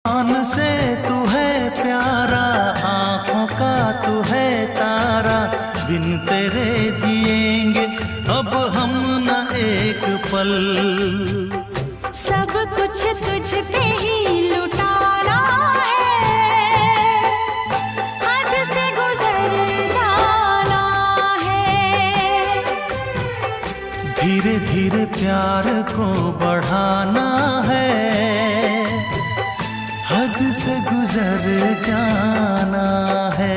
आन से तू है प्यारा, आँखों का तू है तारा, बिन तेरे जिएंगे अब हम न एक पल। सब कुछ तुझ पे ही लुटाना है, हद से गुजर जाना है। धीरे धीरे प्यार को बढ़ाना है, हद से गुजर जाना है।